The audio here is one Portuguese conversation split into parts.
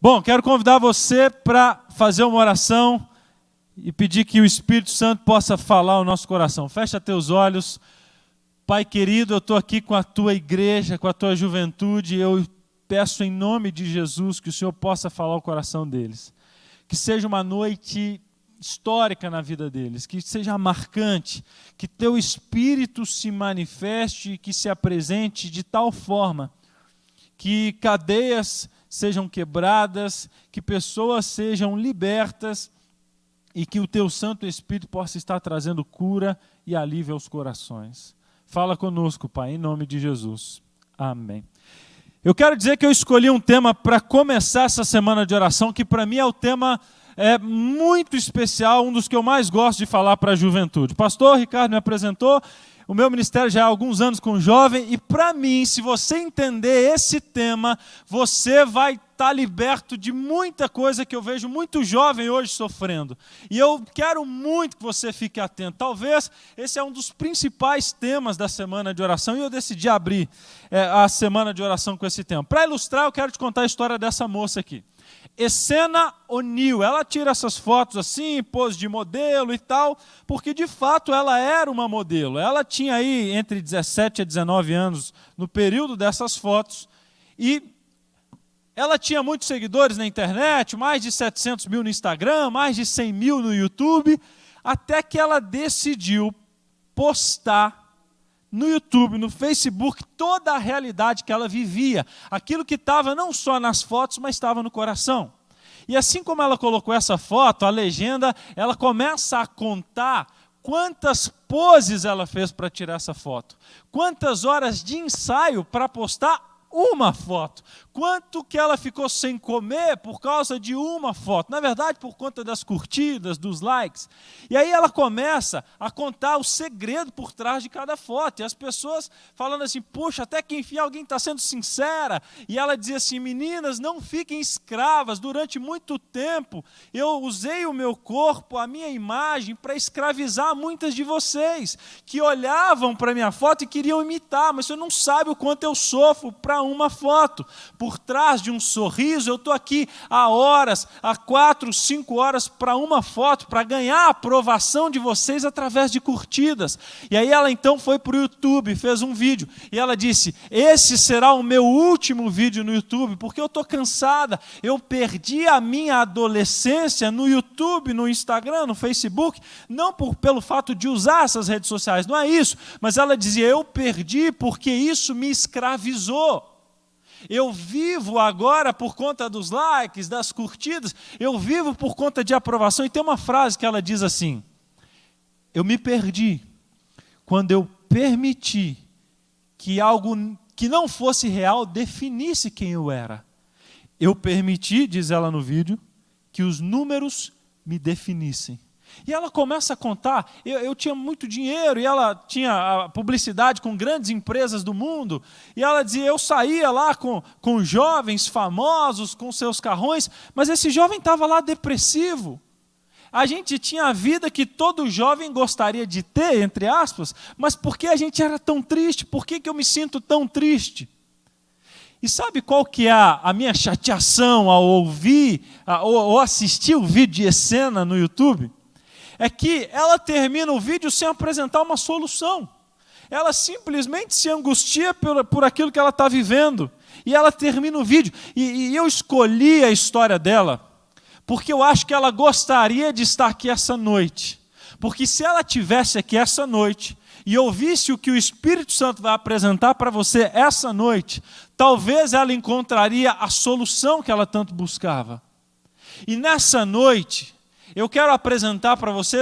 Bom, quero convidar você para fazer uma oração e pedir que o Espírito Santo possa falar ao nosso coração. Fecha teus olhos. Pai querido, eu estou aqui com a tua igreja, com a tua juventude. Eu peço em nome de Jesus que o Senhor possa falar ao coração deles. Que seja uma noite histórica na vida deles, que seja marcante, que teu Espírito se manifeste e que se apresente de tal forma que cadeias sejam quebradas, que pessoas sejam libertas e que o teu Santo Espírito possa estar trazendo cura e alívio aos corações. Fala conosco, Pai, em nome de Jesus. Amém. Eu quero dizer que eu escolhi um tema para começar essa semana de oração, que para mim é o tema muito especial, um dos que eu mais gosto de falar para a juventude. O pastor Ricardo me apresentou, o meu ministério já há alguns anos com jovem, e para mim, se você entender esse tema, você vai estar liberto de muita coisa que eu vejo muito jovem hoje sofrendo. E eu quero muito que você fique atento. Talvez esse é um dos principais temas da semana de oração, e eu decidi abrir a semana de oração com esse tema. Para ilustrar, eu quero te contar a história dessa moça aqui. Essena O'Neal, ela tira essas fotos assim, pose de modelo e tal, porque de fato ela era uma modelo. Ela tinha aí entre 17 a 19 anos no período dessas fotos, e ela tinha muitos seguidores na internet, mais de 700 mil no Instagram, mais de 100 mil no YouTube, até que ela decidiu postar no YouTube, no Facebook, toda a realidade que ela vivia, aquilo que estava não só nas fotos, mas estava no coração. E assim como ela colocou essa foto, a legenda, ela começa a contar quantas poses ela fez para tirar essa foto, quantas horas de ensaio para postar uma foto, quanto que ela ficou sem comer por causa de uma foto, na verdade por conta das curtidas, dos likes. E aí ela começa a contar o segredo por trás de cada foto, e as pessoas falando assim, poxa, até que enfim alguém está sendo sincera. E ela dizia assim, meninas, não fiquem escravas, durante muito tempo eu usei o meu corpo, a minha imagem, para escravizar muitas de vocês, que olhavam para a minha foto e queriam imitar, mas você não sabe o quanto eu sofro para uma foto. Por trás de um sorriso, eu estou aqui há horas, há 4, 5 horas para uma foto, para ganhar a aprovação de vocês através de curtidas. E aí ela então foi para o YouTube, fez um vídeo, e ela disse, esse será o meu último vídeo no YouTube, porque eu estou cansada, eu perdi a minha adolescência no YouTube, no Instagram, no Facebook, não pelo fato de usar essas redes sociais, não é isso, mas ela dizia, eu perdi porque isso me escravizou. Eu vivo agora por conta dos likes, das curtidas, eu vivo por conta de aprovação. E tem uma frase que ela diz assim, eu me perdi quando eu permiti que algo que não fosse real definisse quem eu era. Eu permiti, diz ela no vídeo, que os números me definissem. E ela começa a contar, eu tinha muito dinheiro, e ela tinha a publicidade com grandes empresas do mundo, e ela dizia, eu saía lá com jovens famosos, com seus carrões, mas esse jovem estava lá depressivo. A gente tinha a vida que todo jovem gostaria de ter, entre aspas, mas por que a gente era tão triste? Por que eu me sinto tão triste? E sabe qual que é a minha chateação ao ouvir, ou assistir o vídeo de Essena no YouTube? É que ela termina o vídeo sem apresentar uma solução. Ela simplesmente se angustia por aquilo que ela está vivendo. E ela termina o vídeo. E eu escolhi a história dela, porque eu acho que ela gostaria de estar aqui essa noite. Porque se ela estivesse aqui essa noite, e ouvisse o que o Espírito Santo vai apresentar para você essa noite, talvez ela encontraria a solução que ela tanto buscava. E nessa noite, eu quero apresentar para você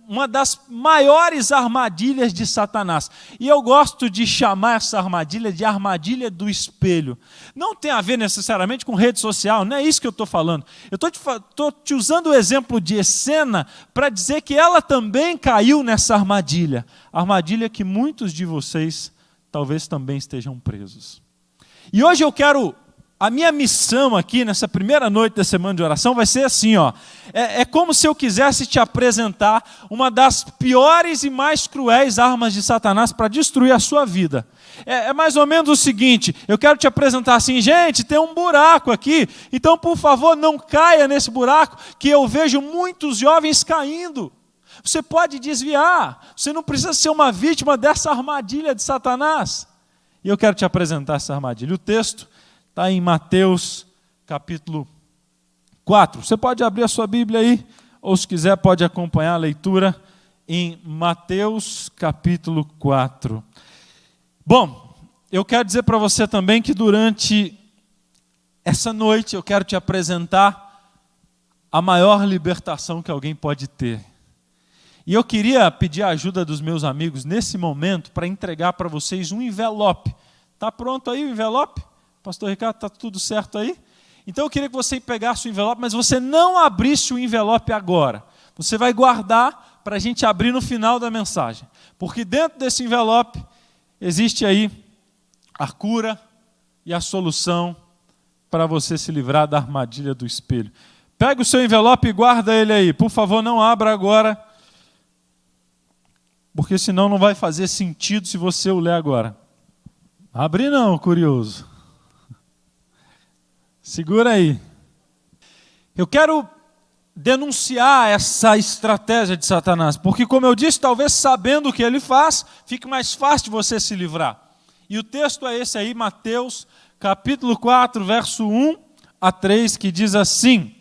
uma das maiores armadilhas de Satanás. E eu gosto de chamar essa armadilha de armadilha do espelho. Não tem a ver necessariamente com rede social, não é isso que eu estou falando. Eu estou te usando o exemplo de Essena para dizer que ela também caiu nessa armadilha. Armadilha que muitos de vocês talvez também estejam presos. E hoje eu quero... A minha missão aqui, nessa primeira noite da semana de oração, vai ser assim, ó. É como se eu quisesse te apresentar uma das piores e mais cruéis armas de Satanás para destruir a sua vida. É mais ou menos o seguinte: eu quero te apresentar assim, gente, tem um buraco aqui, então por favor não caia nesse buraco, que eu vejo muitos jovens caindo. Você pode desviar, você não precisa ser uma vítima dessa armadilha de Satanás. E eu quero te apresentar essa armadilha. O texto está em Mateus capítulo 4. Você pode abrir a sua Bíblia aí, ou se quiser pode acompanhar a leitura em Mateus capítulo 4. Bom, eu quero dizer para você também que durante essa noite eu quero te apresentar a maior libertação que alguém pode ter. E eu queria pedir a ajuda dos meus amigos nesse momento para entregar para vocês um envelope. Está pronto aí o envelope? Pastor Ricardo, está tudo certo aí? Então eu queria que você pegasse o envelope, mas você não abrisse o envelope agora. Você vai guardar para a gente abrir no final da mensagem. Porque dentro desse envelope existe aí a cura e a solução para você se livrar da armadilha do espelho. Pega o seu envelope e guarda ele aí. Por favor, não abra agora, porque senão não vai fazer sentido se você o ler agora. Abre não, curioso. Segura aí. Eu quero denunciar essa estratégia de Satanás, porque como eu disse, talvez sabendo o que ele faz, fique mais fácil de você se livrar. E o texto é esse aí, Mateus capítulo 4, verso 1 a 3, que diz assim: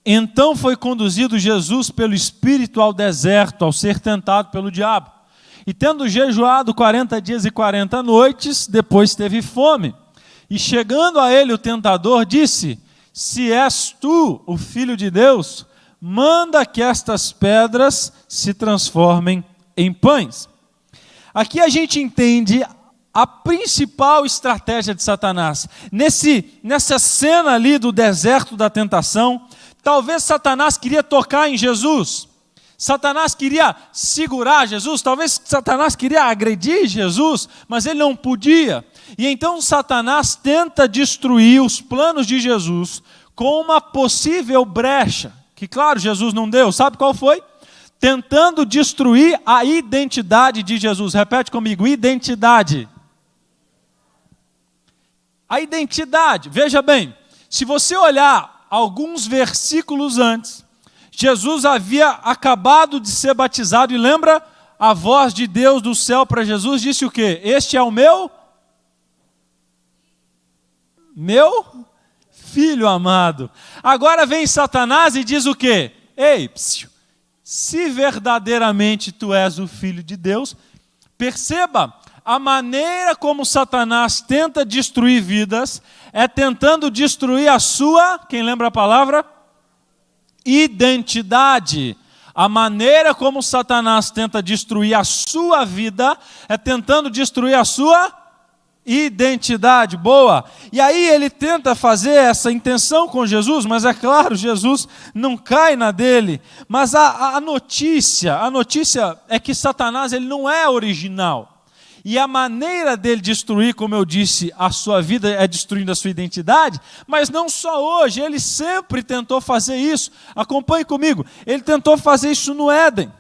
Então foi conduzido Jesus pelo Espírito ao deserto, ao ser tentado pelo diabo. E tendo jejuado 40 dias e 40 noites, depois teve fome. E chegando a ele o tentador disse: Se és tu o Filho de Deus, manda que estas pedras se transformem em pães. Aqui a gente entende a principal estratégia de Satanás. Nessa cena ali do deserto da tentação, talvez Satanás queria tocar em Jesus. Satanás queria segurar Jesus, talvez Satanás queria agredir Jesus, mas ele não podia. E então Satanás tenta destruir os planos de Jesus com uma possível brecha, que claro, Jesus não deu. Sabe qual foi? Tentando destruir a identidade de Jesus. Repete comigo: identidade. A identidade. Veja bem, se você olhar alguns versículos antes, Jesus havia acabado de ser batizado, e lembra a voz de Deus do céu para Jesus, disse o quê? Este é o meu filho amado. Agora vem Satanás e diz o quê? Ei, se verdadeiramente tu és o Filho de Deus, perceba, a maneira como Satanás tenta destruir vidas é tentando destruir a sua, quem lembra a palavra? Identidade. A maneira como Satanás tenta destruir a sua vida é tentando destruir a sua identidade. Boa. E aí ele tenta fazer essa intenção com Jesus, mas é claro, Jesus não cai na dele. Mas a notícia é que Satanás ele não é original. E a maneira dele destruir, como eu disse, a sua vida é destruindo a sua identidade, mas não só hoje, ele sempre tentou fazer isso. Acompanhe comigo, ele tentou fazer isso no Éden.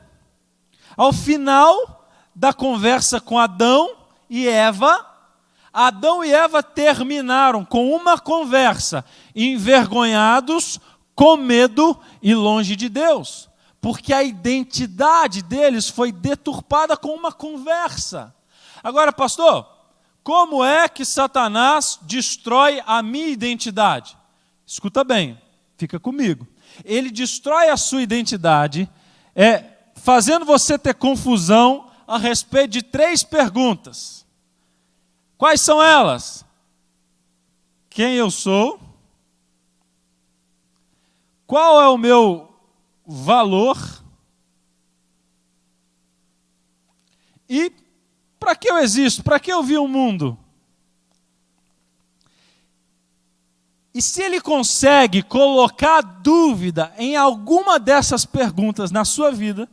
Ao final da conversa com Adão e Eva terminaram com uma conversa, envergonhados, com medo e longe de Deus, porque a identidade deles foi deturpada com uma conversa. Agora, pastor, como é que Satanás destrói a minha identidade? Escuta bem, fica comigo. Ele destrói a sua identidade, fazendo você ter confusão a respeito de 3 perguntas. Quais são elas? Quem eu sou? Qual é o meu valor? E para que eu existo? Para que eu vi o mundo? E se ele consegue colocar dúvida em alguma dessas perguntas na sua vida,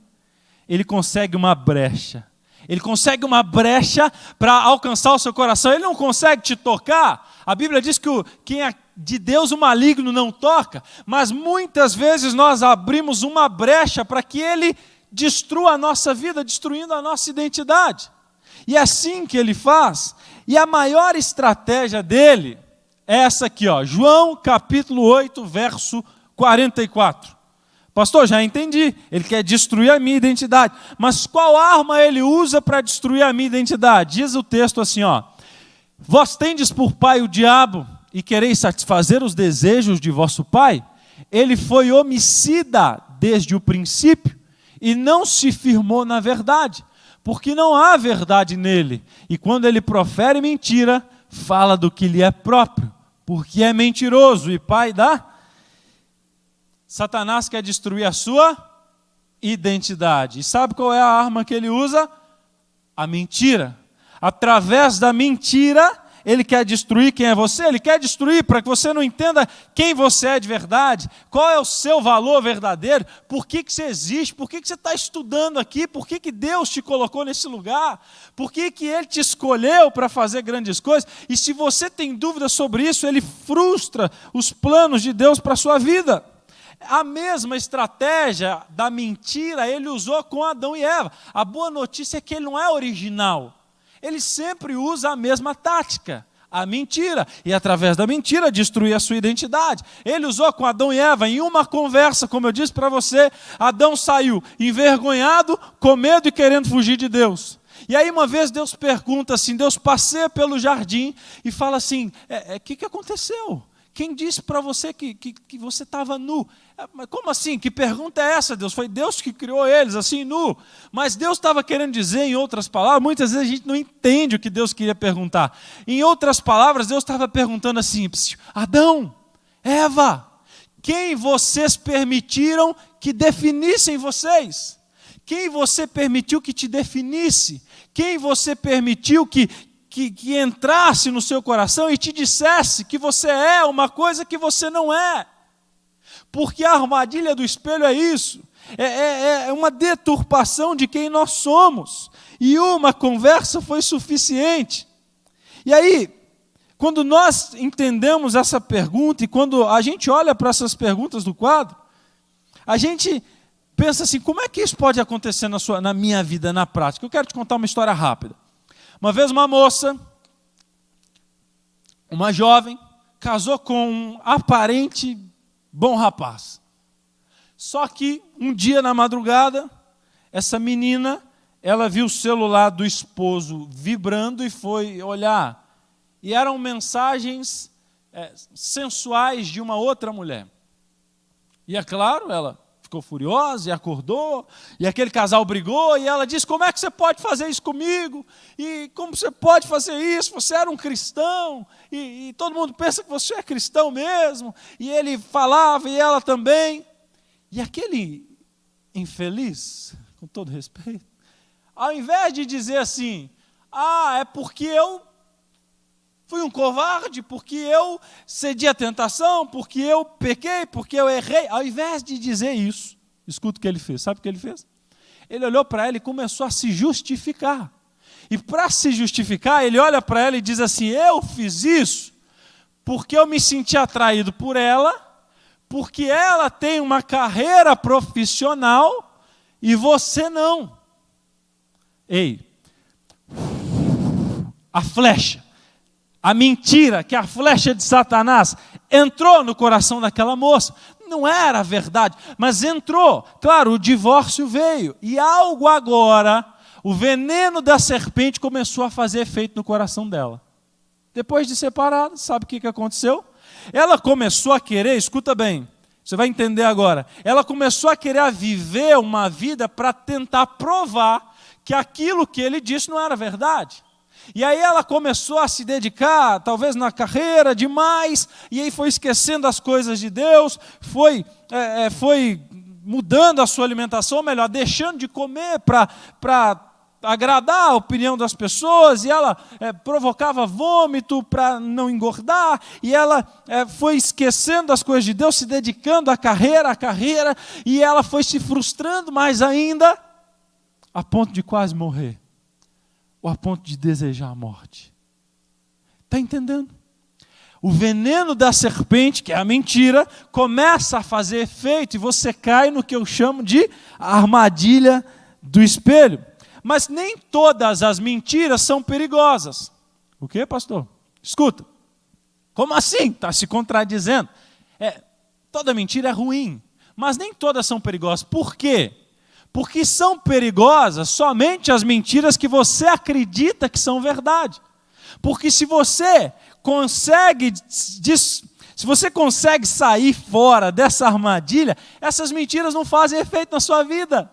ele consegue uma brecha. Ele consegue uma brecha para alcançar o seu coração. Ele não consegue te tocar. A Bíblia diz que quem é de Deus o maligno não toca, mas muitas vezes nós abrimos uma brecha para que ele destrua a nossa vida, destruindo a nossa identidade. E assim que ele faz, E a maior estratégia dele é essa aqui, ó, João capítulo 8, verso 44. Pastor, já entendi, ele quer destruir a minha identidade. Mas qual arma ele usa para destruir a minha identidade? Diz o texto assim, ó: vós tendes por pai o diabo e quereis satisfazer os desejos de vosso pai? Ele foi homicida desde o princípio e não se firmou na verdade, porque não há verdade nele. E quando ele profere mentira, fala do que lhe é próprio, porque é mentiroso e pai da... Satanás quer destruir a sua identidade. E sabe qual é a arma que ele usa? A mentira. Através da mentira, ele quer destruir quem é você. Ele quer destruir para que você não entenda quem você é de verdade, qual é o seu valor verdadeiro, por que você existe, por que você está estudando aqui, por que Deus te colocou nesse lugar, por que Ele te escolheu para fazer grandes coisas. E se você tem dúvidas sobre isso, ele frustra os planos de Deus para a sua vida. A mesma estratégia da mentira ele usou com Adão e Eva. A boa notícia é que ele não é original. Ele sempre usa a mesma tática, a mentira. E através da mentira destruir a sua identidade. Ele usou com Adão e Eva em uma conversa, como eu disse para você. Adão saiu envergonhado, com medo e querendo fugir de Deus. E aí uma vez Deus pergunta assim, Deus passeia pelo jardim e fala assim, que aconteceu? Quem disse para você que você estava nu? Mas como assim? Que pergunta é essa, Deus? Foi Deus que criou eles assim, nu. Mas Deus estava querendo dizer, em outras palavras, muitas vezes a gente não entende o que Deus queria perguntar. Em outras palavras, Deus estava perguntando assim, Adão, Eva, quem vocês permitiram que definissem vocês? Quem você permitiu que te definisse? Quem você permitiu que entrasse no seu coração e te dissesse que você é uma coisa que você não é? Porque a armadilha do espelho é isso, é uma deturpação de quem nós somos, e uma conversa foi suficiente. E aí, quando nós entendemos essa pergunta, e quando a gente olha para essas perguntas do quadro, a gente pensa assim, como é que isso pode acontecer na minha vida, na prática? Eu quero te contar uma história rápida. Uma vez uma moça, uma jovem, casou com um aparente bom rapaz. Só que um dia na madrugada, essa menina, ela viu o celular do esposo vibrando e foi olhar. E eram mensagens sensuais de uma outra mulher. E é claro, ela ficou furiosa e acordou, e aquele casal brigou, e ela disse, como é que você pode fazer isso comigo? E como você pode fazer isso? Você era um cristão, e todo mundo pensa que você é cristão mesmo. E ele falava, e ela também. E aquele infeliz, com todo respeito, ao invés de dizer assim, é porque eu fui um covarde, porque eu cedi à tentação, porque eu pequei, porque eu errei. Ao invés de dizer isso, escuta o que ele fez. Sabe o que ele fez? Ele olhou para ela e começou a se justificar. E para se justificar, ele olha para ela e diz assim, eu fiz isso porque eu me senti atraído por ela, porque ela tem uma carreira profissional e você não. Ei, a flecha, a mentira, que é a flecha de Satanás, entrou no coração daquela moça. Não era verdade, mas entrou. Claro, o divórcio veio. E algo agora, o veneno da serpente começou a fazer efeito no coração dela. Depois de separada, sabe o que aconteceu? Ela começou a querer, escuta bem, você vai entender agora. Ela começou a querer viver uma vida para tentar provar que aquilo que ele disse não era verdade. E aí ela começou a se dedicar, talvez na carreira, demais, e aí foi esquecendo as coisas de Deus, foi mudando a sua alimentação, melhor, deixando de comer para agradar a opinião das pessoas, e ela provocava vômito para não engordar, e ela foi esquecendo as coisas de Deus, se dedicando à carreira, e ela foi se frustrando mais ainda, a ponto de quase morrer. Ou a ponto de desejar a morte. Está entendendo? O veneno da serpente, que é a mentira, começa a fazer efeito e você cai no que eu chamo de armadilha do espelho. Mas nem todas as mentiras são perigosas. O quê, pastor? Escuta. Como assim? Está se contradizendo. Toda mentira é ruim, mas nem todas são perigosas. Por quê? Porque são perigosas somente as mentiras que você acredita que são verdade. Porque se você consegue sair fora dessa armadilha, essas mentiras não fazem efeito na sua vida.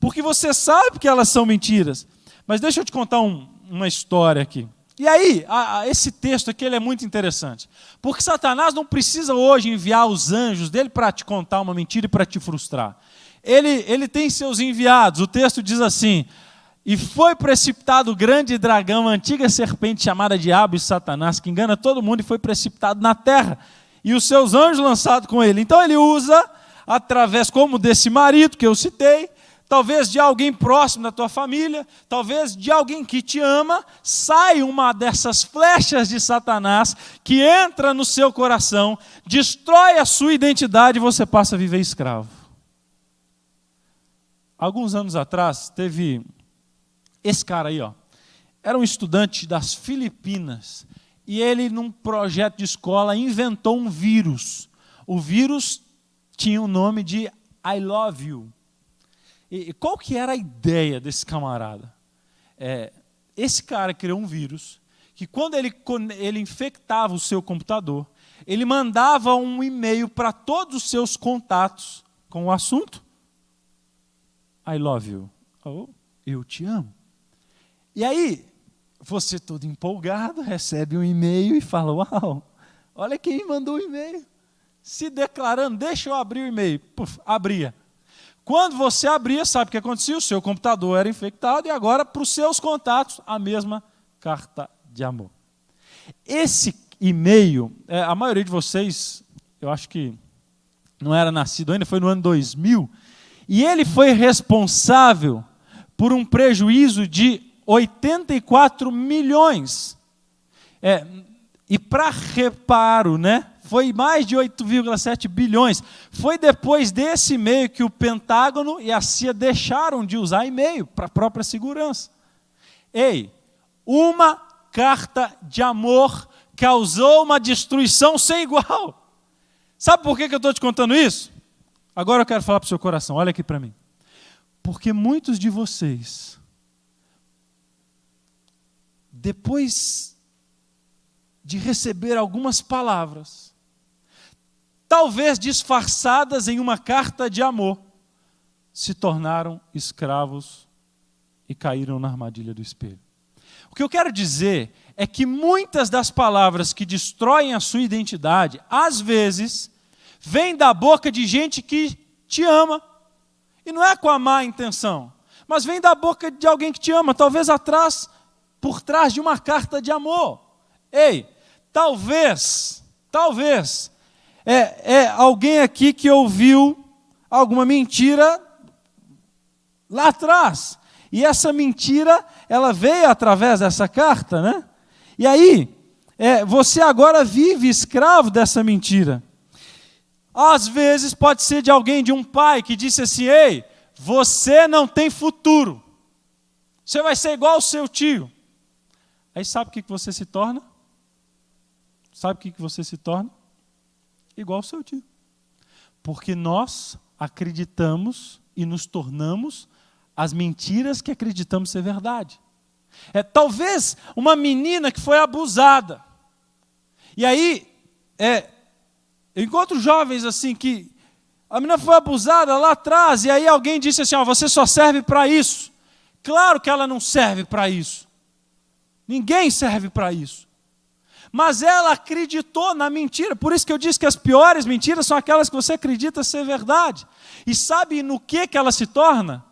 Porque você sabe que elas são mentiras. Mas deixa eu te contar uma história aqui. E aí, esse texto aqui ele é muito interessante. Porque Satanás não precisa hoje enviar os anjos dele para te contar uma mentira e para te frustrar. Ele tem seus enviados. O texto diz assim: e foi precipitado o grande dragão, a antiga serpente chamada Diabo e Satanás, que engana todo mundo, e foi precipitado na terra. E os seus anjos lançados com ele. Então ele usa, através como desse marido que eu citei, talvez de alguém próximo da tua família, talvez de alguém que te ama, sai uma dessas flechas de Satanás que entra no seu coração, destrói a sua identidade e você passa a viver escravo. Alguns anos atrás, teve esse cara aí, era um estudante das Filipinas, e ele, num projeto de escola, inventou um vírus. O vírus tinha o nome de I Love You. E qual que era a ideia desse camarada? Esse cara criou um vírus que quando ele infectava o seu computador, ele mandava um e-mail para todos os seus contatos com o assunto I love you. Ou eu te amo. E aí, você todo empolgado, recebe um e-mail e fala: uau, olha quem mandou o e-mail. Se declarando, deixa eu abrir o e-mail. Puf, abria. Quando você abria, sabe o que acontecia? O seu computador era infectado e agora, para os seus contatos, a mesma carta de amor. Esse e-mail, a maioria de vocês, eu acho que não era nascido ainda, foi no ano 2000, e ele foi responsável por um prejuízo de 84 milhões. E para reparo, foi mais de 8,7 bilhões. Foi depois desse e-mail que o Pentágono e a CIA deixaram de usar e-mail para a própria segurança. Uma carta de amor causou uma destruição sem igual. Sabe por que eu estou te contando isso? Agora eu quero falar para o seu coração, olha aqui para mim. Porque muitos de vocês, depois de receber algumas palavras, talvez disfarçadas em uma carta de amor, se tornaram escravos e caíram na armadilha do espelho. O que eu quero dizer é que muitas das palavras que destroem a sua identidade, às vezes, vêm da boca de gente que te ama. E não é com a má intenção, mas vem da boca de alguém que te ama, talvez por trás de uma carta de amor. Talvez, alguém aqui que ouviu alguma mentira lá atrás. E essa mentira, ela veio através dessa carta, E aí, você agora vive escravo dessa mentira. Às vezes pode ser de alguém, de um pai que disse assim: você não tem futuro. Você vai ser igual ao seu tio. Aí sabe o que você se torna? Sabe o que você se torna? Igual ao seu tio. Porque nós acreditamos e nos tornamos as mentiras que acreditamos ser verdade. Talvez uma menina que foi abusada. E aí, eu encontro jovens assim que a menina foi abusada lá atrás e aí alguém disse assim: você só serve para isso. Claro que ela não serve para isso. Ninguém serve para isso. Mas ela acreditou na mentira. Por isso que eu disse que as piores mentiras são aquelas que você acredita ser verdade. E sabe no que ela se torna?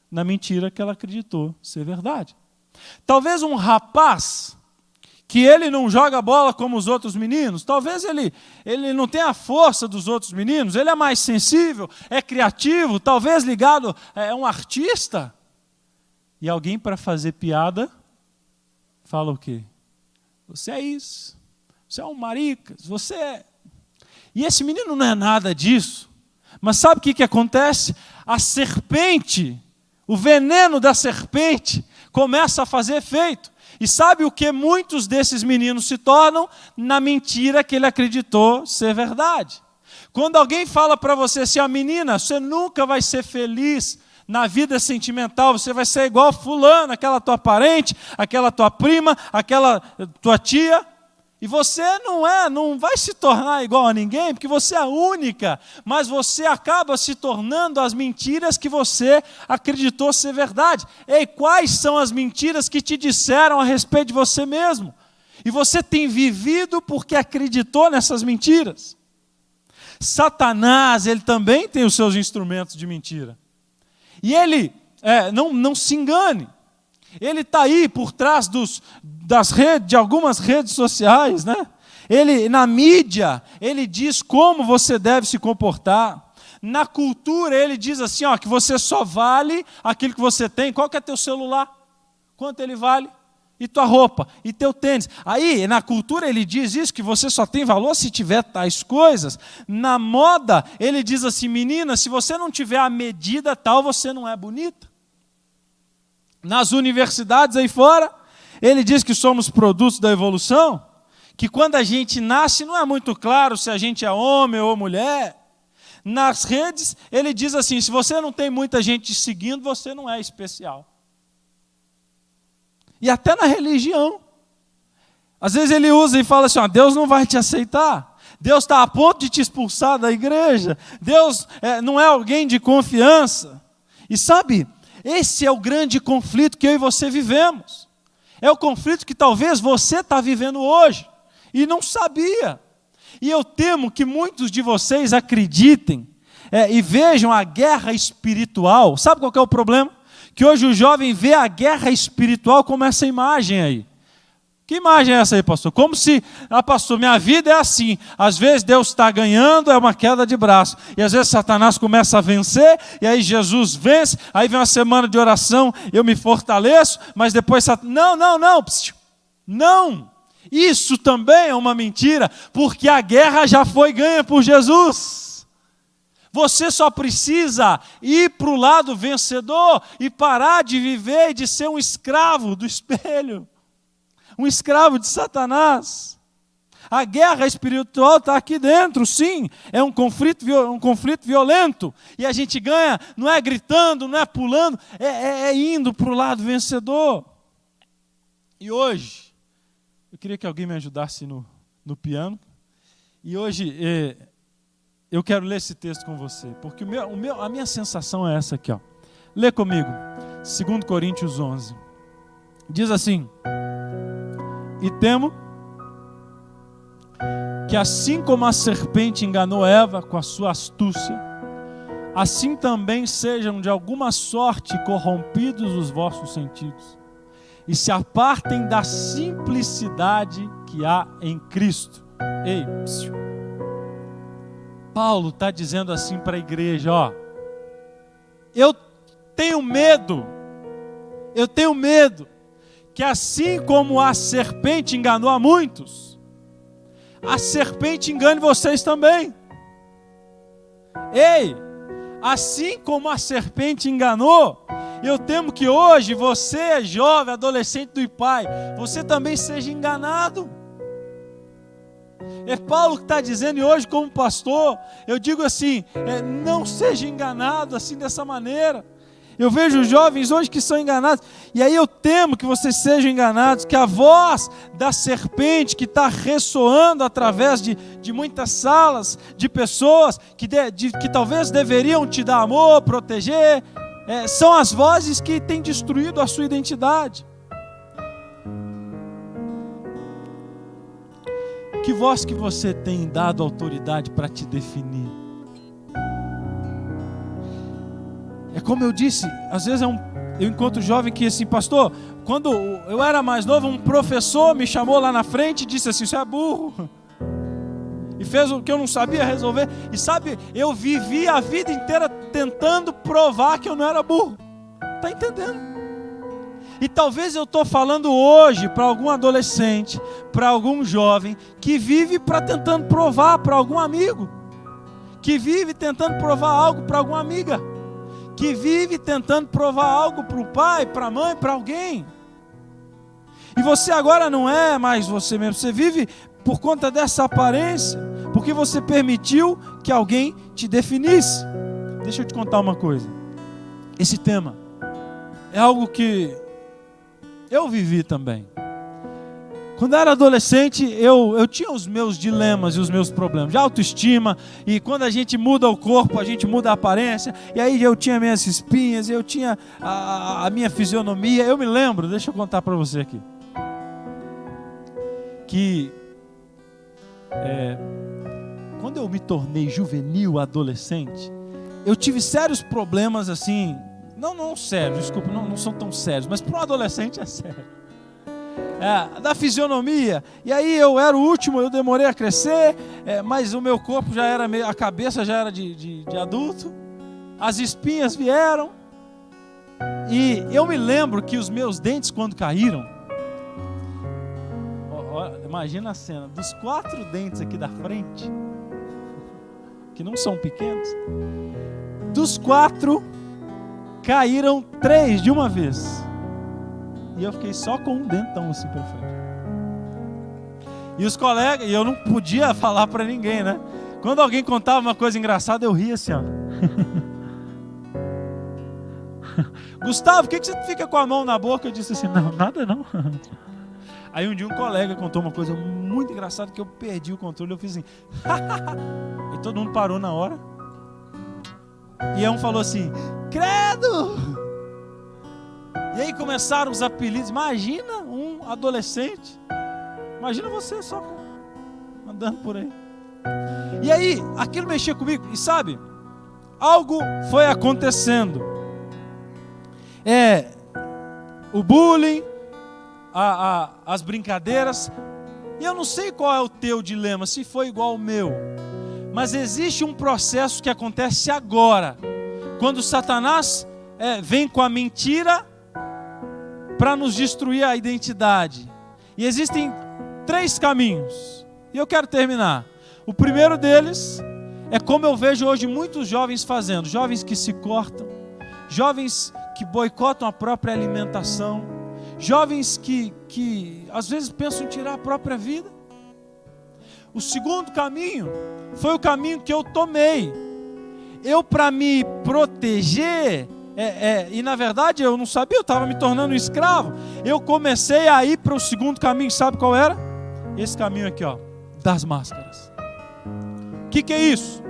Na mentira que ela acreditou ser verdade. Talvez um rapaz que ele não joga bola como os outros meninos, talvez ele não tenha a força dos outros meninos, ele é mais sensível, é criativo, talvez ligado a um artista. E alguém, para fazer piada, fala o quê? Você é isso, você é um maricas, você é... E esse menino não é nada disso. Mas sabe o que acontece? A serpente, o veneno da serpente, começa a fazer efeito. E sabe o que muitos desses meninos se tornam? Na mentira que ele acreditou ser verdade. Quando alguém fala para você assim, menina, você nunca vai ser feliz na vida sentimental, você vai ser igual fulano, aquela tua parente, aquela tua prima, aquela tua tia, e você não vai se tornar igual a ninguém, porque você é única, mas você acaba se tornando as mentiras que você acreditou ser verdade. Ei, quais são as mentiras que te disseram a respeito de você mesmo? E você tem vivido porque acreditou nessas mentiras. Satanás, ele também tem os seus instrumentos de mentira. E ele, não se engane, ele está aí por trás de algumas redes sociais, né? Ele, na mídia, ele diz como você deve se comportar. Na cultura, ele diz assim, que você só vale aquilo que você tem. Qual que é teu celular? Quanto ele vale? E tua roupa? E teu tênis? Aí, na cultura, ele diz isso, que você só tem valor se tiver tais coisas. Na moda, ele diz assim, menina, se você não tiver a medida tal, você não é bonita. Nas universidades aí fora, ele diz que somos produtos da evolução, que quando a gente nasce não é muito claro se a gente é homem ou mulher. Nas redes, ele diz assim, se você não tem muita gente te seguindo, você não é especial. E até na religião. Às vezes ele usa e fala assim, Deus não vai te aceitar. Deus está a ponto de te expulsar da igreja. Deus não é alguém de confiança. E sabe, esse é o grande conflito que eu e você vivemos. É o conflito que talvez você está vivendo hoje e não sabia. E eu temo que muitos de vocês acreditem e vejam a guerra espiritual. Sabe qual que é o problema? Que hoje o jovem vê a guerra espiritual como essa imagem aí. Que imagem é essa aí, pastor? Como se, pastor, minha vida é assim. Às vezes Deus está ganhando, é uma queda de braço. E às vezes Satanás começa a vencer, e aí Jesus vence, aí vem uma semana de oração, eu me fortaleço, mas depois Satanás... Não! Isso também é uma mentira, porque a guerra já foi ganha por Jesus. Você só precisa ir para o lado vencedor e parar de viver e de ser um escravo do espelho. Um escravo de Satanás. A guerra espiritual está aqui dentro, sim. É um conflito violento. E a gente ganha, não é gritando, não é pulando, é indo para o lado vencedor. E hoje, eu queria que alguém me ajudasse no piano. E hoje... eu quero ler esse texto com você, porque a minha sensação é essa aqui. Lê comigo, 2 Coríntios 11. Diz assim, e temo que assim como a serpente enganou Eva com a sua astúcia, assim também sejam de alguma sorte corrompidos os vossos sentidos, e se apartem da simplicidade que há em Cristo. Ei, Paulo está dizendo assim para a igreja, eu tenho medo que assim como a serpente enganou a muitos, a serpente engane vocês também. Ei, assim como a serpente enganou, eu temo que hoje você, jovem, adolescente do pai, você também seja enganado. É Paulo que está dizendo, e hoje como pastor, eu digo assim, não seja enganado assim dessa maneira. Eu vejo jovens hoje que são enganados, e aí eu temo que vocês sejam enganados, que a voz da serpente que está ressoando através de muitas salas, de pessoas que talvez deveriam te dar amor, proteger, são as vozes que têm destruído a sua identidade. Que voz que você tem dado autoridade para te definir? É como eu disse, às vezes eu encontro jovem que assim, pastor, quando eu era mais novo, um professor me chamou lá na frente e disse assim, você é burro. E fez o que eu não sabia resolver. E sabe, eu vivi a vida inteira tentando provar que eu não era burro. Está entendendo? E talvez eu estou falando hoje para algum adolescente, para algum jovem, que vive tentando provar para algum amigo, que vive tentando provar algo para alguma amiga, que vive tentando provar algo para o pai, para a mãe, para alguém. E você agora não é mais você mesmo. Você vive por conta dessa aparência, porque você permitiu que alguém te definisse. Deixa eu te contar uma coisa. Esse tema é algo que eu vivi também. Quando eu era adolescente, eu tinha os meus dilemas e os meus problemas de autoestima, e quando a gente muda o corpo, a gente muda a aparência, e aí eu tinha minhas espinhas, eu tinha a minha fisionomia. Eu me lembro, deixa eu contar para você aqui, que quando eu me tornei juvenil, adolescente, eu tive sérios problemas assim, não sérios, desculpa, não são tão sérios, mas para um adolescente é sério. Da fisionomia, e aí eu era o último, eu demorei a crescer, mas o meu corpo já era meio, a cabeça já era de adulto, as espinhas vieram, e eu me lembro que os meus dentes, quando caíram, imagina a cena, dos 4 dentes aqui da frente, que não são pequenos, dos 4, caíram 3 de uma vez. E eu fiquei só com um dentão assim pela frente. E os colegas, e eu não podia falar para ninguém, né? Quando alguém contava uma coisa engraçada, eu ria assim, ó. Gustavo, por que você fica com a mão na boca? Eu disse assim, não, nada não. Aí um dia um colega contou uma coisa muito engraçada, que eu perdi o controle, eu fiz assim. E todo mundo parou na hora. E aí um falou assim, credo! E aí começaram os apelidos. Imagina um adolescente, imagina você só andando por aí. E aí aquilo mexia comigo. E sabe, algo foi acontecendo. O bullying, as brincadeiras. E eu não sei qual é o teu dilema, se foi igual ao meu, mas existe um processo que acontece agora, quando Satanás vem com a mentira para nos destruir a identidade. E existem 3 caminhos, e eu quero terminar. O primeiro deles é como eu vejo hoje muitos jovens fazendo, jovens que se cortam, jovens que boicotam a própria alimentação, jovens que às vezes pensam em tirar a própria vida. O segundo caminho foi o caminho que eu tomei. Eu, para me proteger, e na verdade eu não sabia, eu estava me tornando um escravo. Eu comecei a ir para o segundo caminho, sabe qual era? Esse caminho aqui, ó, das máscaras. O que é isso?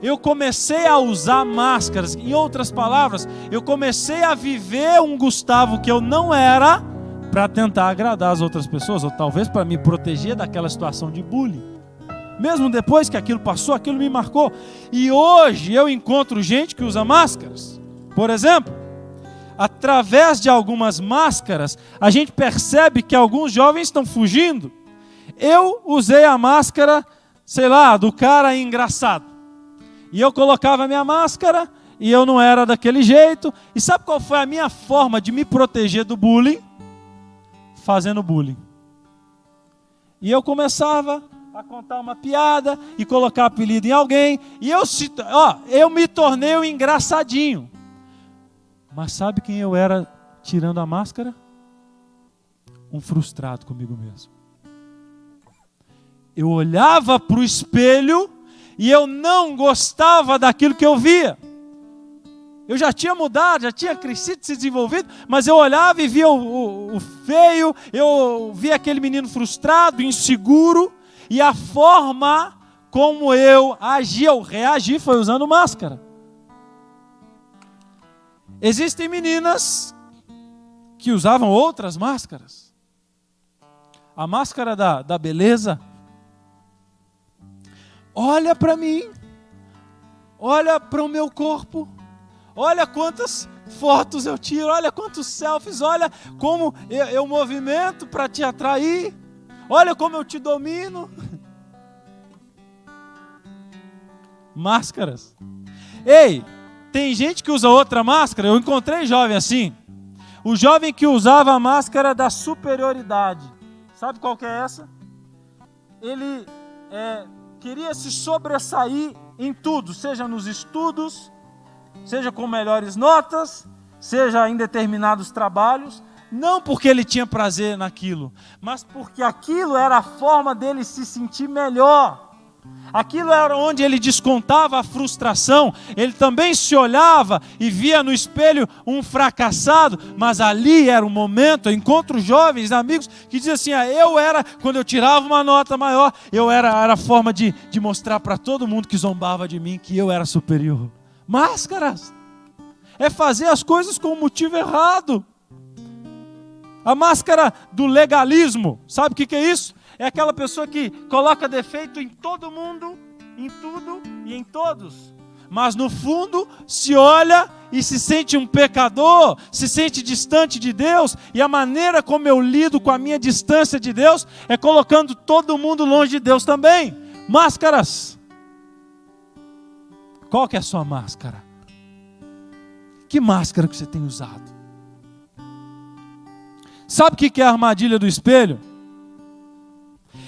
Eu comecei a usar máscaras. Em outras palavras, eu comecei a viver um Gustavo que eu não era, para tentar agradar as outras pessoas, ou talvez para me proteger daquela situação de bullying. Mesmo depois que aquilo passou, aquilo me marcou. E hoje eu encontro gente que usa máscaras. Por exemplo, através de algumas máscaras, a gente percebe que alguns jovens estão fugindo. Eu usei a máscara, sei lá, do cara engraçado. E eu colocava a minha máscara, e eu não era daquele jeito. E sabe qual foi a minha forma de me proteger do bullying? Fazendo bullying. E eu começava a contar uma piada, e colocar apelido em alguém, e eu me tornei um engraçadinho. Mas sabe quem eu era tirando a máscara? Um frustrado comigo mesmo. Eu olhava para o espelho e eu não gostava daquilo que eu via. Eu já tinha mudado, já tinha crescido, se desenvolvido, mas eu olhava e via o feio, eu via aquele menino frustrado, inseguro, e a forma como eu agia, eu reagi, foi usando máscara. Existem meninas que usavam outras máscaras. A máscara da beleza. Olha para mim, olha para o meu corpo, olha quantas fotos eu tiro, olha quantos selfies, olha como eu movimento para te atrair, olha como eu te domino. Máscaras. Ei, tem gente que usa outra máscara. Eu encontrei jovem assim. O jovem que usava a máscara da superioridade. Sabe qual que é essa? Ele queria se sobressair em tudo, seja nos estudos, seja com melhores notas, seja em determinados trabalhos. Não porque ele tinha prazer naquilo, mas porque aquilo era a forma dele se sentir melhor. Aquilo era onde ele descontava a frustração. Ele também se olhava e via no espelho um fracassado, mas ali era o momento. Eu encontro jovens, amigos, que dizem assim, quando eu tirava uma nota maior, era a forma de mostrar para todo mundo que zombava de mim que eu era superior. Máscaras. É fazer as coisas com o motivo errado. A máscara do legalismo, sabe o que é isso? É aquela pessoa que coloca defeito em todo mundo, em tudo e em todos. Mas no fundo se olha e se sente um pecador, se sente distante de Deus. E a maneira como eu lido com a minha distância de Deus é colocando todo mundo longe de Deus também. Máscaras. Qual que é a sua máscara? Que máscara que você tem usado? Sabe o que é a armadilha do espelho?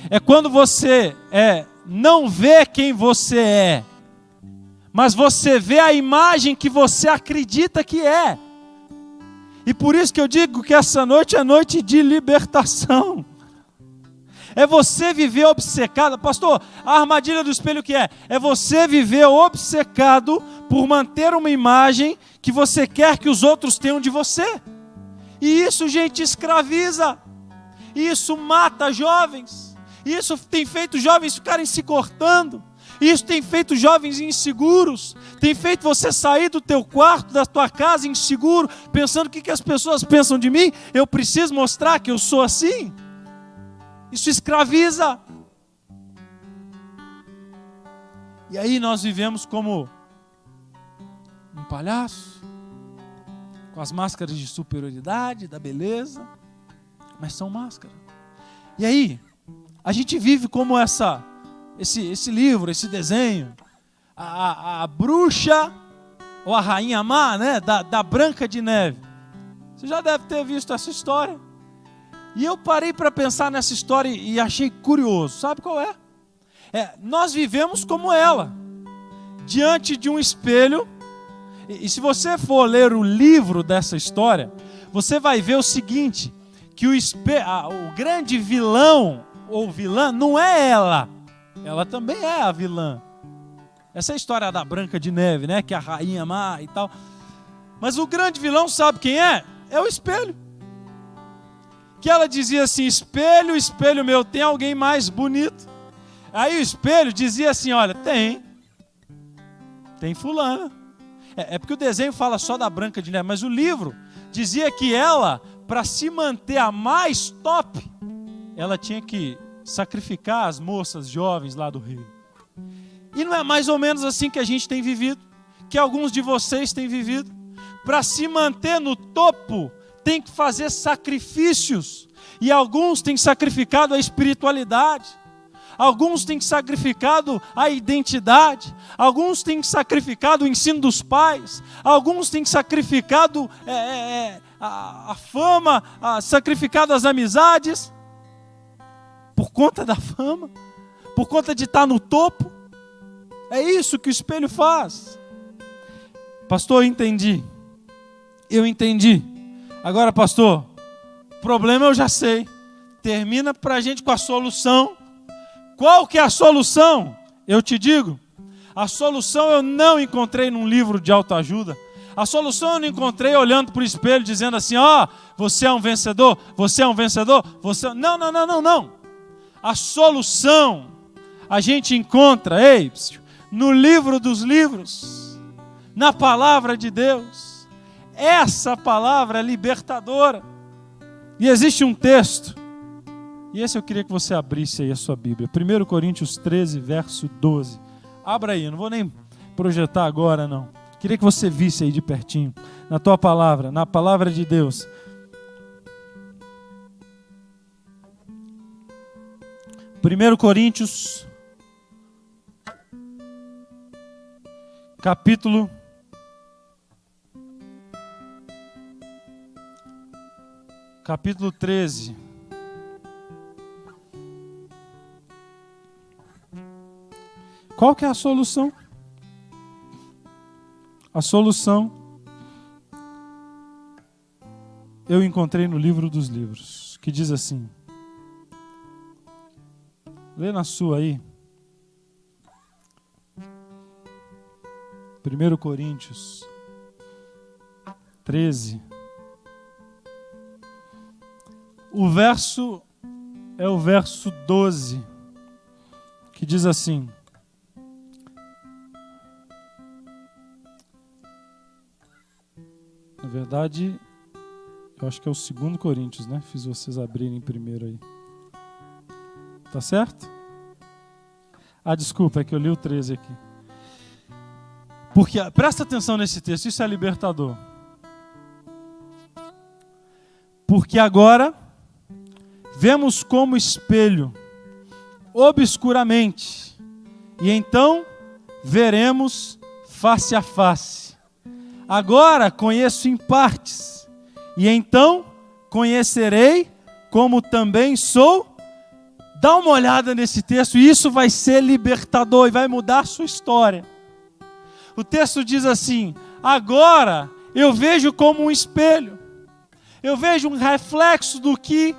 É quando você não vê quem você é, mas você vê a imagem que você acredita que é. E por isso que eu digo que essa noite é noite de libertação. É você viver obcecado. Pastor, a armadilha do espelho o que é? É você viver obcecado por manter uma imagem que você quer que os outros tenham de você. E isso, gente, escraviza. Isso mata jovens. Isso tem feito jovens ficarem se cortando. Isso tem feito jovens inseguros. Tem feito você sair do teu quarto, da tua casa inseguro, pensando o que as pessoas pensam de mim. Eu preciso mostrar que eu sou assim. Isso escraviza. E aí nós vivemos como um palhaço, com as máscaras de superioridade, da beleza, mas são máscaras. E aí, a gente vive como esse livro, esse desenho, a bruxa ou a rainha má, né, da Branca de Neve. Você já deve ter visto essa história. E eu parei para pensar nessa história e achei curioso. Sabe qual é? Nós vivemos como ela, diante de um espelho. E se você for ler o livro dessa história, você vai ver o seguinte, que o grande vilão ou vilã não é ela também é a vilã. Essa é a história da Branca de Neve, né? Que é a rainha má e tal. Mas o grande vilão, sabe quem é? É o espelho. Que ela dizia assim, espelho, espelho meu, tem alguém mais bonito? Aí o espelho dizia assim, olha, tem fulana. É porque o desenho fala só da Branca de Neve, mas o livro dizia que ela, para se manter a mais top, ela tinha que sacrificar as moças jovens lá do rio. E não é mais ou menos assim que a gente tem vivido, que alguns de vocês têm vivido? Para se manter no topo, tem que fazer sacrifícios. E alguns têm sacrificado a espiritualidade. Alguns têm sacrificado a identidade. Alguns têm sacrificado o ensino dos pais. Alguns têm sacrificado a fama, sacrificado as amizades. Por conta da fama, por conta de estar no topo. É isso que o espelho faz. Pastor, eu entendi. Agora, pastor, o problema eu já sei. Termina para a gente com a solução. Qual que é a solução? Eu te digo, a solução eu não encontrei num livro de autoajuda. A solução eu não encontrei olhando para o espelho dizendo assim, você é um vencedor, você é um vencedor, Não. A solução a gente encontra, no livro dos livros, na palavra de Deus. Essa palavra é libertadora. E existe um texto, e esse eu queria que você abrisse aí a sua Bíblia. 1 Coríntios 13, verso 12. Abra aí, eu não vou nem projetar agora, não. Queria que você visse aí de pertinho, na tua palavra, na palavra de Deus. 1 Coríntios, capítulo 13. Qual que é a solução? A solução, eu encontrei no livro dos livros, que diz assim, lê na sua aí, 1 Coríntios 13, o verso é o verso 12, que diz assim, na verdade, eu acho que é o 2 Coríntios, né? Fiz vocês abrirem primeiro aí. Tá certo? Ah, desculpa, é que eu li o 13 aqui. Porque, presta atenção nesse texto, isso é libertador. Porque agora, vemos como espelho, obscuramente, e então veremos face a face. Agora conheço em partes, e então conhecerei como também sou. Dá uma olhada nesse texto, e isso vai ser libertador e vai mudar a sua história. O texto diz assim, agora eu vejo como um espelho, eu vejo um reflexo do que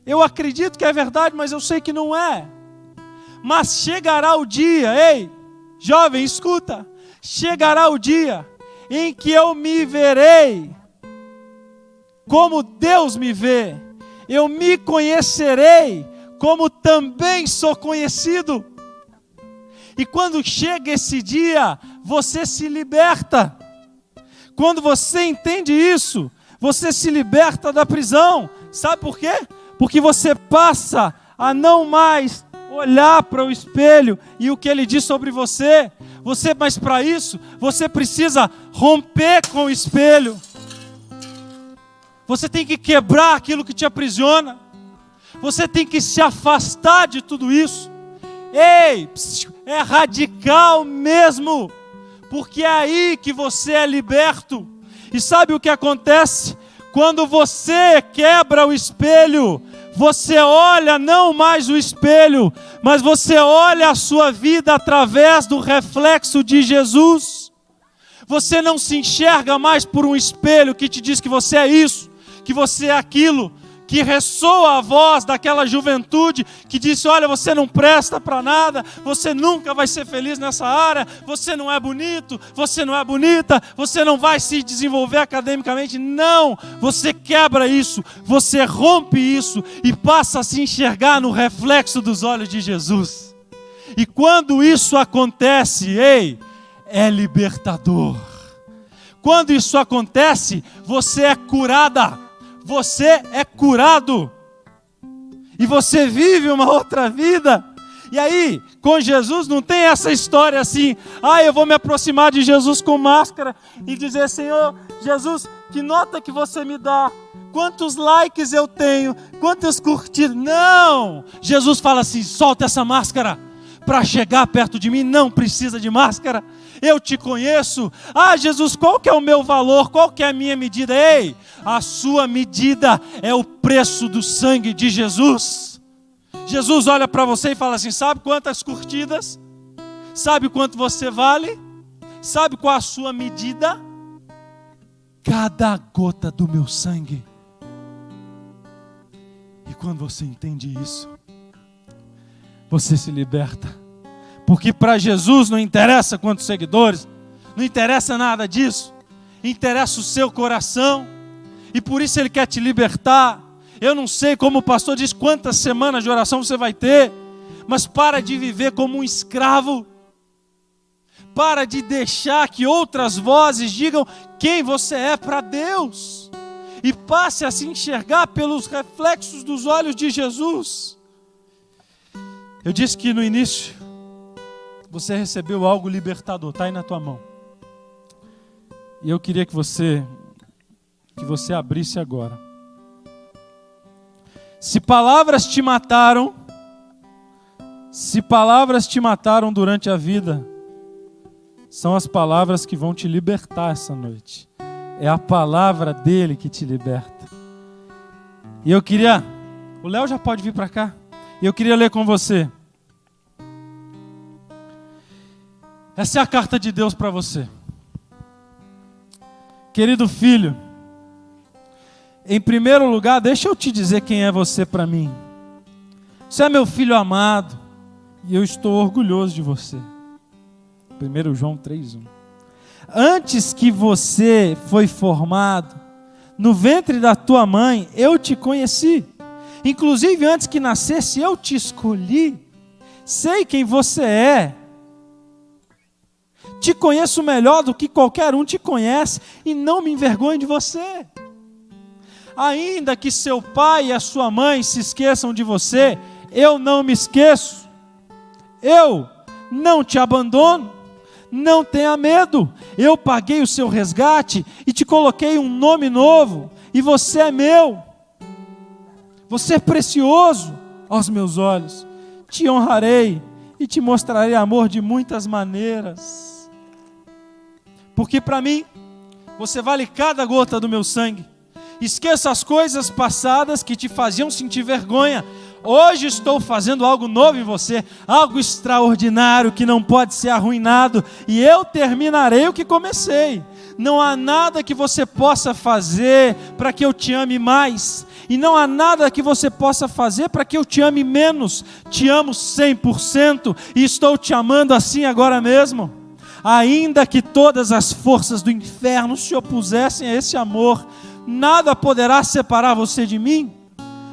eu acredito que é verdade, mas eu sei que não é. Mas chegará o dia, ei, jovem, escuta, chegará o dia em que eu me verei como Deus me vê, eu me conhecerei como também sou conhecido. E quando chega esse dia, você se liberta. Quando você entende isso, você se liberta da prisão. Sabe por quê? Porque você passa a não mais olhar para o espelho e o que ele diz sobre você. Mas para isso, você precisa romper com o espelho. Você tem que quebrar aquilo que te aprisiona. Você tem que se afastar de tudo isso. Ei, é radical mesmo, porque é aí que você é liberto. E sabe o que acontece? Quando você quebra o espelho, você olha não mais o espelho, mas você olha a sua vida através do reflexo de Jesus. Você não se enxerga mais por um espelho que te diz que você é isso, que você é aquilo, que ressoa a voz daquela juventude que disse, olha, você não presta para nada, você nunca vai ser feliz nessa área, você não é bonito, você não é bonita, você não vai se desenvolver academicamente. Não, você quebra isso, você rompe isso e passa a se enxergar no reflexo dos olhos de Jesus. E quando isso acontece, ei, é libertador. Quando isso acontece, você é curada. Você é curado e você vive uma outra vida. E aí, com Jesus não tem essa história assim, eu vou me aproximar de Jesus com máscara e dizer, Senhor, Jesus, que nota que você me dá? Quantos likes eu tenho? Quantas curtidas? Não! Jesus fala assim, solta essa máscara. Para chegar perto de mim não precisa de máscara. Eu te conheço. Jesus, qual que é o meu valor? Qual que é a minha medida? Ei, a sua medida é o preço do sangue de Jesus. Jesus olha para você e fala assim, sabe quantas curtidas? Sabe quanto você vale? Sabe qual a sua medida? Cada gota do meu sangue. E quando você entende isso, você se liberta. Porque para Jesus não interessa quantos seguidores, não interessa nada disso. Interessa o seu coração. E por isso Ele quer te libertar. Eu não sei, como o pastor diz, quantas semanas de oração você vai ter. Mas para de viver como um escravo. Para de deixar que outras vozes digam quem você é para Deus. E passe a se enxergar pelos reflexos dos olhos de Jesus. Eu disse que no início você recebeu algo libertador, está aí na tua mão. E eu queria que você abrisse agora. Se palavras te mataram durante a vida, são as palavras que vão te libertar essa noite. É a palavra dele que te liberta. E eu queria, o Léo já pode vir para cá. E eu queria ler com você. Essa é a carta de Deus para você. Querido filho, Em primeiro lugar, deixa eu te dizer quem é você para mim. Você é meu filho amado e eu estou orgulhoso de você. 1 João 3:1. Antes que você foi formado no ventre da tua mãe, eu te conheci. Inclusive antes que nascesse, eu te escolhi. Sei quem você é. Te conheço melhor do que qualquer um te conhece e não me envergonho de você. Ainda que seu pai e a sua mãe se esqueçam de você, eu não me esqueço. Eu não te abandono. Não tenha medo. Eu paguei o seu resgate e te coloquei um nome novo. E você é meu. Você é precioso aos meus olhos. Te honrarei e te mostrarei amor de muitas maneiras. Porque para mim, você vale cada gota do meu sangue. Esqueça as coisas passadas que te faziam sentir vergonha. Hoje estou fazendo algo novo em você, algo extraordinário que não pode ser arruinado, e eu terminarei o que comecei. Não há nada que você possa fazer para que eu te ame mais, e não há nada que você possa fazer para que eu te ame menos. Te amo 100% e estou te amando assim agora mesmo. Ainda que todas as forças do inferno se opusessem a esse amor, nada poderá separar você de mim,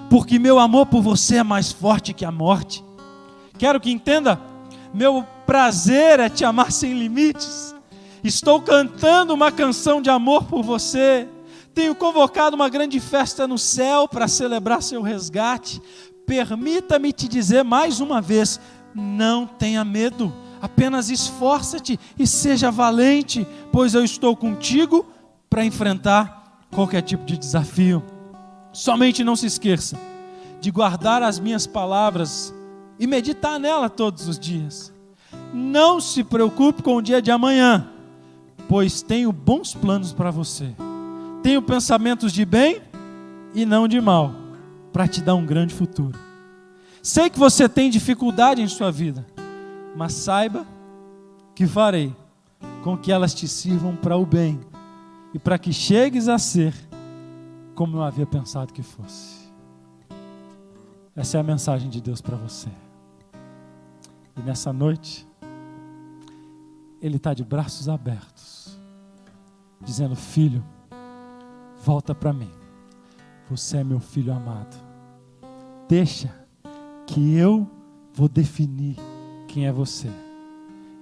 porque meu amor por você é mais forte que a morte. Quero que entenda, meu prazer é te amar sem limites. Estou cantando uma canção de amor por você. Tenho convocado uma grande festa no céu para celebrar seu resgate. Permita-me te dizer mais uma vez, não tenha medo, apenas esforça-te e seja valente, pois eu estou contigo para enfrentar qualquer tipo de desafio. Somente não se esqueça de guardar as minhas palavras e meditar nela todos os dias. Não se preocupe com o dia de amanhã, pois tenho bons planos para você. Tenho pensamentos de bem e não de mal, para te dar um grande futuro. Sei que você tem dificuldade em sua vida, mas saiba que farei com que elas te sirvam para o bem e para que chegues a ser como eu havia pensado que fosse. Essa é a mensagem de Deus para você. E nessa noite, Ele está de braços abertos, dizendo: filho, volta para mim. Você é meu filho amado. Deixa que eu vou definir quem é você.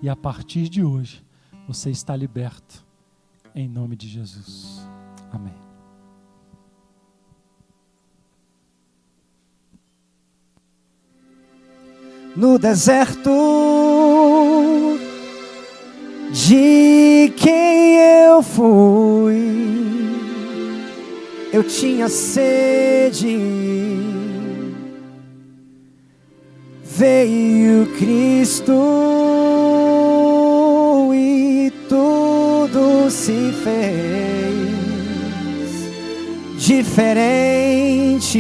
E a partir de hoje, você está liberto. Em nome de Jesus. Amém. No deserto de quem eu fui, eu tinha sede. Veio Cristo e tudo se fez diferente.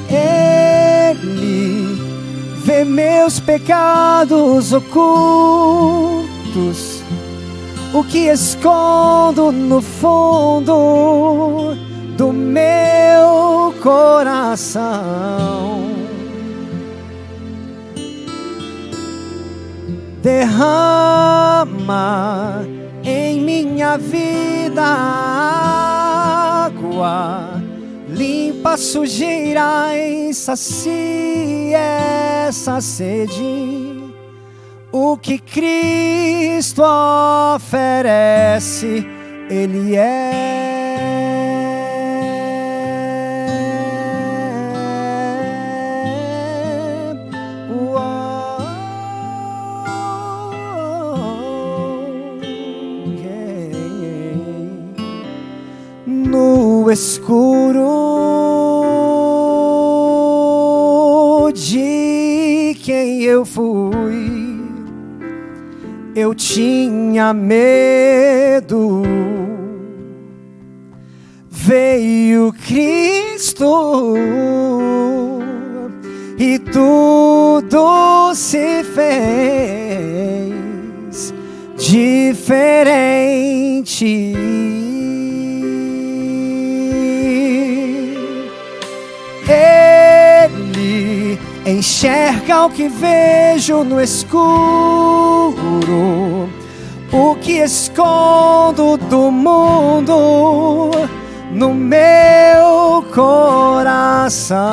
Ele vê meus pecados ocultos, o que escondo no fundo do meu coração. Derrama em minha vida água, limpa a sujeira e sacia essa sede. O que Cristo oferece, Ele é. No escuro de quem eu fui, eu tinha medo. Veio Cristo e tudo se fez diferente. Ele enxerga o que vejo no escuro, o que escondo do mundo no meu coração.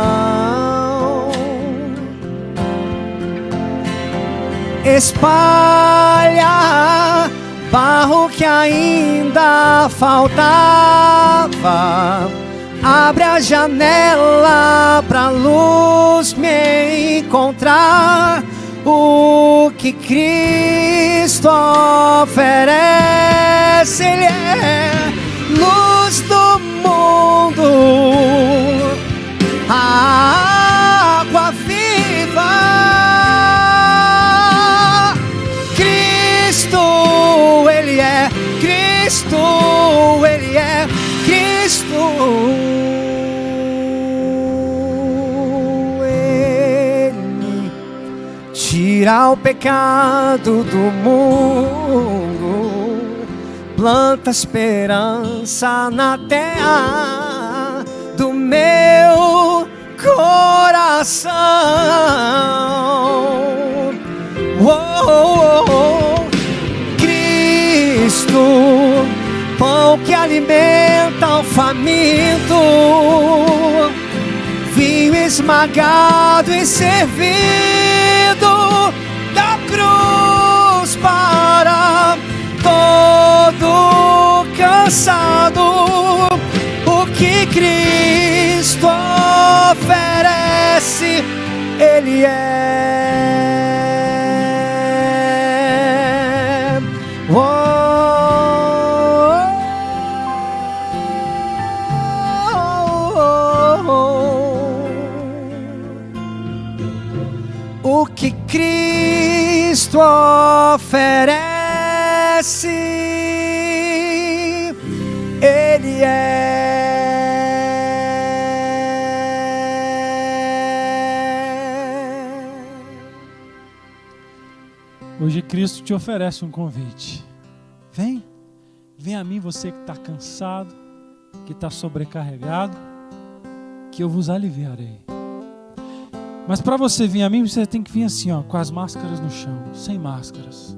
Espalha barro que ainda faltava, abre a janela pra luz me encontrar. O que Cristo oferece, Ele é luz do mundo, a água viva. Cristo, Ele é Cristo, Ele é Cristo. Tira o pecado do mundo, planta esperança na terra do meu coração. Oh, oh, oh. Cristo, pão que alimenta o faminto, vinho esmagado e servido da cruz para todo cansado. O que Cristo oferece, Ele é. Oh. O que Cristo oferece, Ele é. Hoje Cristo te oferece um convite. Vem a mim, você que está cansado, que está sobrecarregado, que eu vos aliviarei. Mas para você vir a mim, você tem que vir assim, ó, com as máscaras no chão, sem máscaras.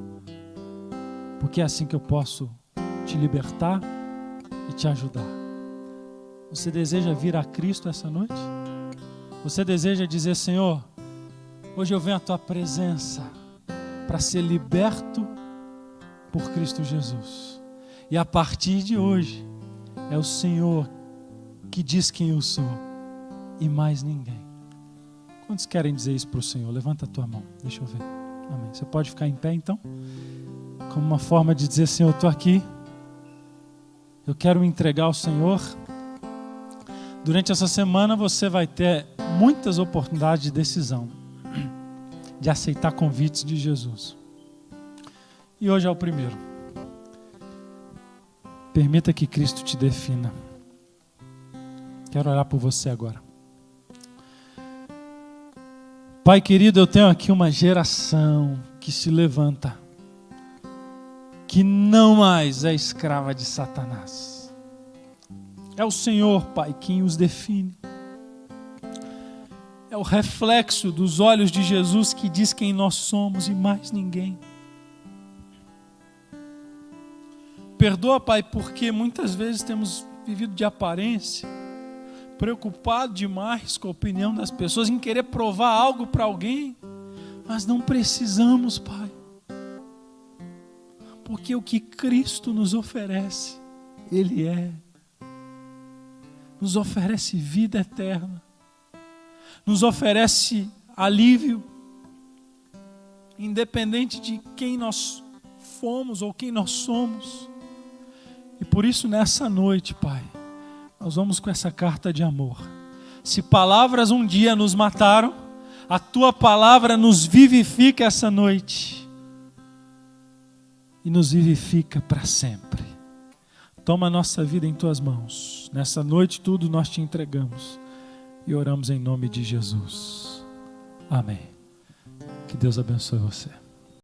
Porque é assim que eu posso te libertar e te ajudar. Você deseja vir a Cristo essa noite? Você deseja dizer, Senhor, hoje eu venho à tua presença para ser liberto por Cristo Jesus. E a partir de hoje, é o Senhor que diz quem eu sou e mais ninguém. Quantos querem dizer isso para o Senhor? Levanta a tua mão, deixa eu ver. Amém. Você pode ficar em pé então? Como uma forma de dizer, Senhor, eu estou aqui. Eu quero me entregar ao Senhor. Durante essa semana você vai ter muitas oportunidades de decisão, de aceitar convites de Jesus. E hoje é o primeiro. Permita que Cristo te defina. Quero orar por você agora. Pai querido, eu tenho aqui uma geração que se levanta, que não mais é escrava de Satanás. É o Senhor, Pai, quem os define. É o reflexo dos olhos de Jesus que diz quem nós somos e mais ninguém. Perdoa, Pai, porque muitas vezes temos vivido de aparência, preocupado demais com a opinião das pessoas, em querer provar algo para alguém, mas não precisamos, Pai, porque o que Cristo nos oferece, Ele nos oferece vida eterna, nos oferece alívio, independente de quem nós fomos ou quem nós somos. E por isso nessa noite, Pai, nós vamos com essa carta de amor. Se palavras um dia nos mataram, a Tua palavra nos vivifica essa noite. E nos vivifica para sempre. Toma a nossa vida em Tuas mãos. Nessa noite tudo nós Te entregamos. E oramos em nome de Jesus. Amém. Que Deus abençoe você.